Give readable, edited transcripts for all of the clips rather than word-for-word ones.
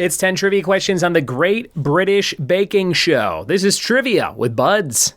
It's 10 trivia questions on the Great British Baking Show. This is Trivia with Buds.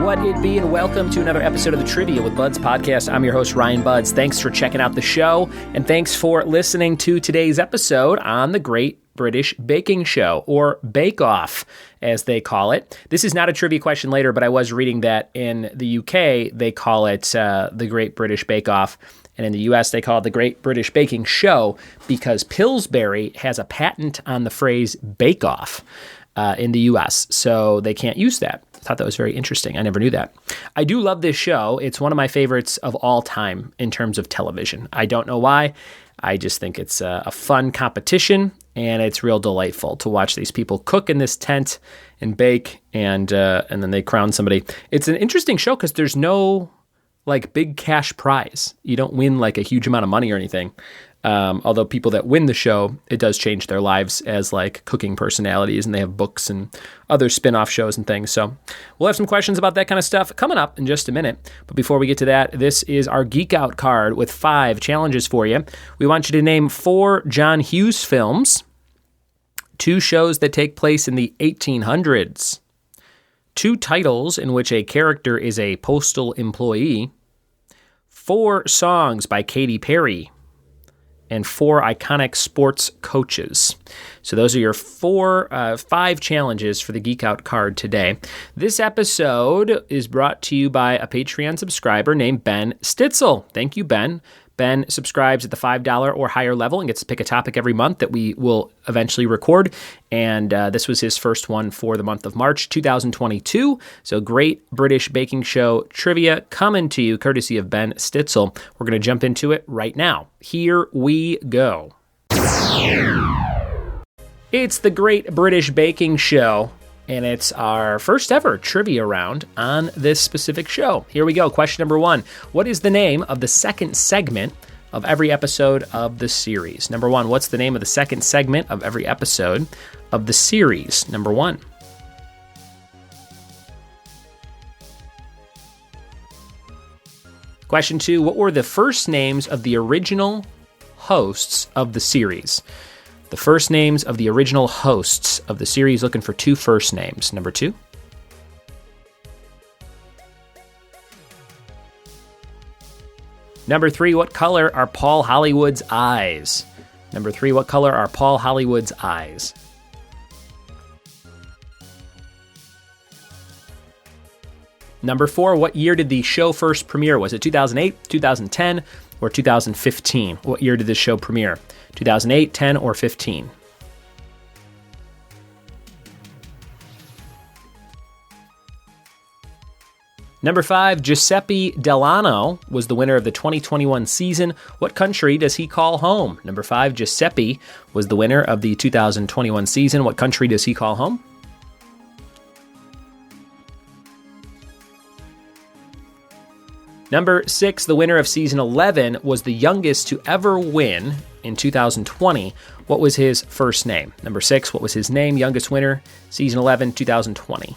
What it be, and welcome to another episode of the Trivia with Buds podcast. I'm your host, Ryan Buds. Thanks for checking out the show, and thanks for listening to today's episode on the Great British Baking Show, or Bake Off, as they call it. This is not a trivia question later, but I was reading that in the UK, they call it the Great British Bake Off, and in the US, they call it the Great British Baking Show, because Pillsbury has a patent on the phrase bake off in the US, so they can't use that. I thought that was very interesting. I never knew that. I do love this show. It's one of my favorites of all time in terms of television. I don't know why. I just think it's a fun competition, and it's real delightful to watch these people cook in this tent and bake, and then they crown somebody. It's an interesting show because there's no like big cash prize. You don't win like a huge amount of money or anything. Although people that win the show, it does change their lives as like cooking personalities, and they have books and other spin-off shows and things. So we'll have some questions about that kind of stuff coming up in just a minute. But before we get to that, this is our Geek Out card with 5 challenges for you. We want you to name 4 John Hughes films, 2 shows that take place in the 1800s, 2 titles in which a character is a postal employee, 4 songs by Katy Perry, and 4 iconic sports coaches. So those are your 5 challenges for the Geek Out card today. This episode is brought to you by a Patreon subscriber named Ben Stitzel. Thank you, Ben. Ben subscribes at the $5 or higher level and gets to pick a topic every month that we will eventually record. And this was his first one for the month of March 2022. So Great British Baking Show trivia coming to you courtesy of Ben Stitzel. We're going to jump into it right now. Here we go. It's the Great British Baking Show, and it's our first ever trivia round on this specific show. Here we go. Question number 1. What is the name of the second segment of every episode of the series? Number 1, what's the name of the second segment of every episode of the series? Number 1. Question 2, what were the first names of the original hosts of the series? The first names of the original hosts of the series, looking for 2 first names. Number 2. Number 3, what color are Paul Hollywood's eyes? Number 3, what color are Paul Hollywood's eyes? Number 4, what year did the show first premiere? Was it 2008, 2010, or 2015? What year did this show premiere? 2008, 10, or 15? Number 5, Giuseppe Delano was the winner of the 2021 season. What country does he call home? Number 5, Giuseppe was the winner of the 2021 season. What country does he call home? Number 6, the winner of season 11 was the youngest to ever win in 2020. What was his first name? Number 6, what was his name? Youngest winner, season 11, 2020.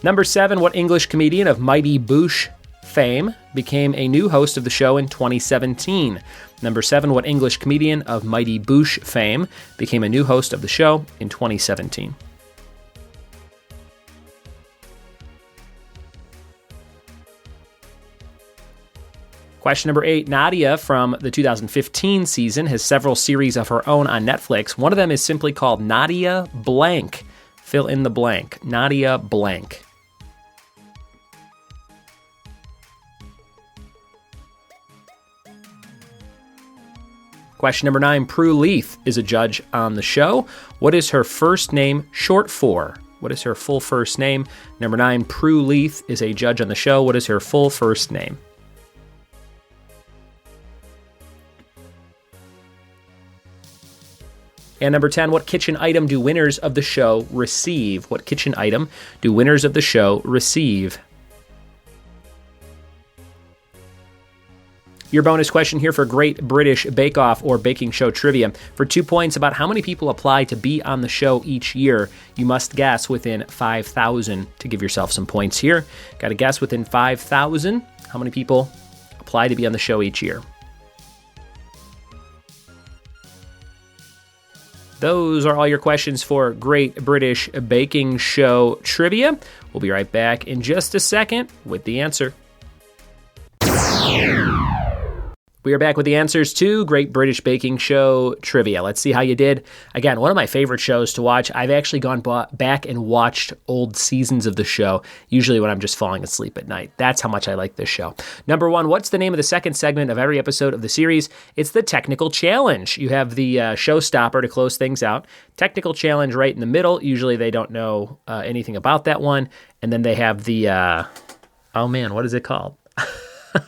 Number 7, what English comedian of Mighty Boosh fame became a new host of the show in 2017? Number 7, what English comedian of Mighty Boosh fame became a new host of the show in 2017? Question number 8, Nadia from the 2015 season has several series of her own on Netflix. One of them is simply called Nadia Blank. Fill in the blank. Nadia Blank. Question number 9, Prue Leith is a judge on the show. What is her first name short for? What is her full first name? Number 9, Prue Leith is a judge on the show. What is her full first name? And number 10, what kitchen item do winners of the show receive? What kitchen item do winners of the show receive? Your bonus question here for Great British Bake Off or Baking Show trivia. For 2 points, about how many people apply to be on the show each year. You must guess within 5,000 to give yourself some points here. Got to guess within 5,000 how many people apply to be on the show each year. Those are all your questions for Great British Baking Show trivia. We'll be right back in just a second with the answer. We are back with the answers to Great British Baking Show trivia. Let's see how you did. Again, one of my favorite shows to watch. I've actually gone back and watched old seasons of the show, usually when I'm just falling asleep at night. That's how much I like this show. Number one, what's the name of the second segment of every episode of the series? It's the Technical Challenge. You have the showstopper to close things out. Technical Challenge right in the middle. Usually they don't know anything about that one. And then they have the, what is it called?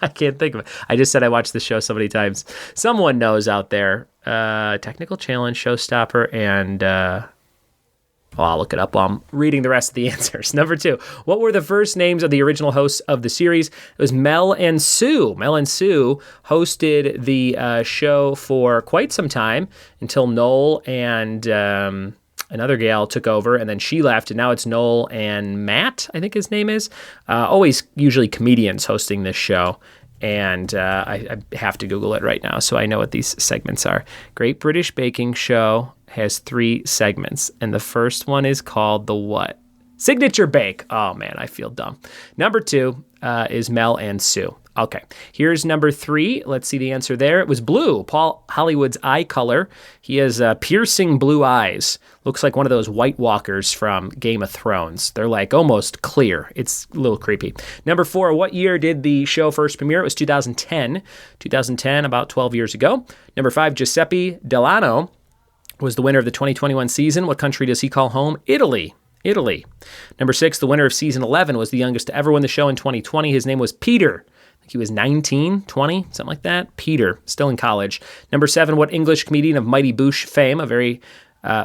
I can't think of it. I just said I watched the show so many times. Someone knows out there. Technical Challenge, Showstopper, and I'll look it up while I'm reading the rest of the answers. Number two, what were the first names of the original hosts of the series? It was Mel and Sue. Mel and Sue hosted the show for quite some time until Noel and another gal took over, and then she left, and now it's Noel and Matt, I think his name is. Always usually comedians hosting this show, and I have to Google it right now so I know what these segments are. Great British Baking Show has 3 segments, and the first one is called the what? Signature Bake. Oh, man, I feel dumb. Number 2 is Mel and Sue. Okay, here's number 3. Let's see the answer there. It was blue. Paul Hollywood's eye color. He has piercing blue eyes. Looks like one of those White Walkers from Game of Thrones. They're like almost clear. It's a little creepy. Number 4, what year did the show first premiere? It was 2010. 2010, about 12 years ago. Number 5, Giuseppe Delano was the winner of the 2021 season. What country does he call home? Italy. Number 6, the winner of season 11 was the youngest to ever win the show in 2020. His name was Peter. He was 19, 20, something like that. Peter, still in college. Number 7, what English comedian of Mighty Boosh fame, a very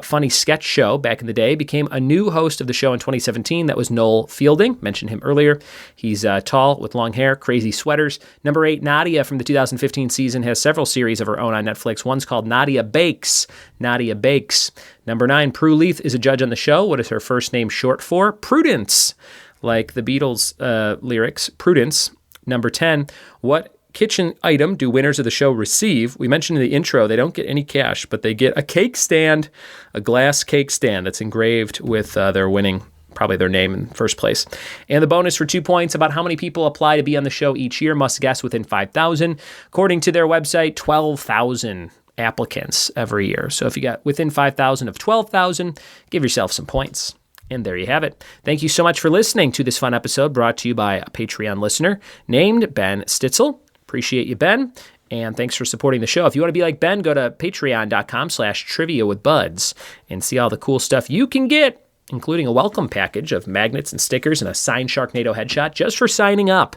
funny sketch show back in the day, became a new host of the show in 2017. That was Noel Fielding. Mentioned him earlier. He's tall with long hair, crazy sweaters. Number 8, Nadia from the 2015 season has several series of her own on Netflix. One's called Nadia Bakes. Number 9, Prue Leith is a judge on the show. What is her first name short for? Prudence. Like the Beatles lyrics, Prudence. Number 10, what kitchen item do winners of the show receive? We mentioned in the intro, they don't get any cash, but they get a cake stand, a glass cake stand that's engraved with their winning, probably their name in first place. And the bonus for 2 points about how many people apply to be on the show each year, must guess within 5,000. According to their website, 12,000 applicants every year. So if you got within 5,000 of 12,000, give yourself some points. And there you have it. Thank you so much for listening to this fun episode brought to you by a Patreon listener named Ben Stitzel. Appreciate you, Ben. And thanks for supporting the show. If you want to be like Ben, go to patreon.com/triviawithbuds and see all the cool stuff you can get, including a welcome package of magnets and stickers and a signed Sharknado headshot just for signing up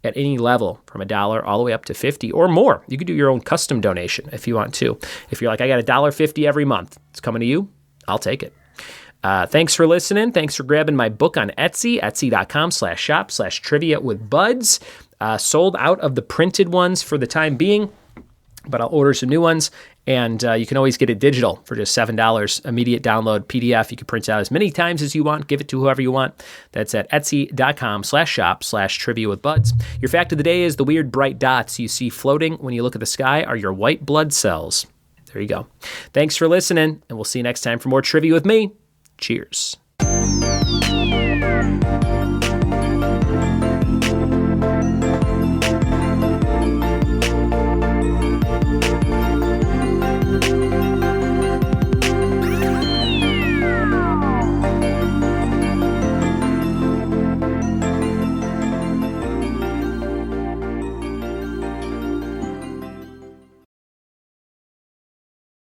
at any level from $1 all the way up to $50 or more. You could do your own custom donation if you want to. If you're like, I got $1.50 every month, it's coming to you, I'll take it. Thanks for listening. Thanks for grabbing my book on Etsy, etsy.com/shop/trivia-with-buds. Sold out of the printed ones for the time being, but I'll order some new ones. And you can always get it digital for just $7. Immediate download PDF. You can print out as many times as you want. Give it to whoever you want. That's at etsy.com/shop/trivia-with-buds. Your fact of the day is the weird bright dots you see floating when you look at the sky are your white blood cells. There you go. Thanks for listening, and we'll see you next time for more trivia with me. Cheers.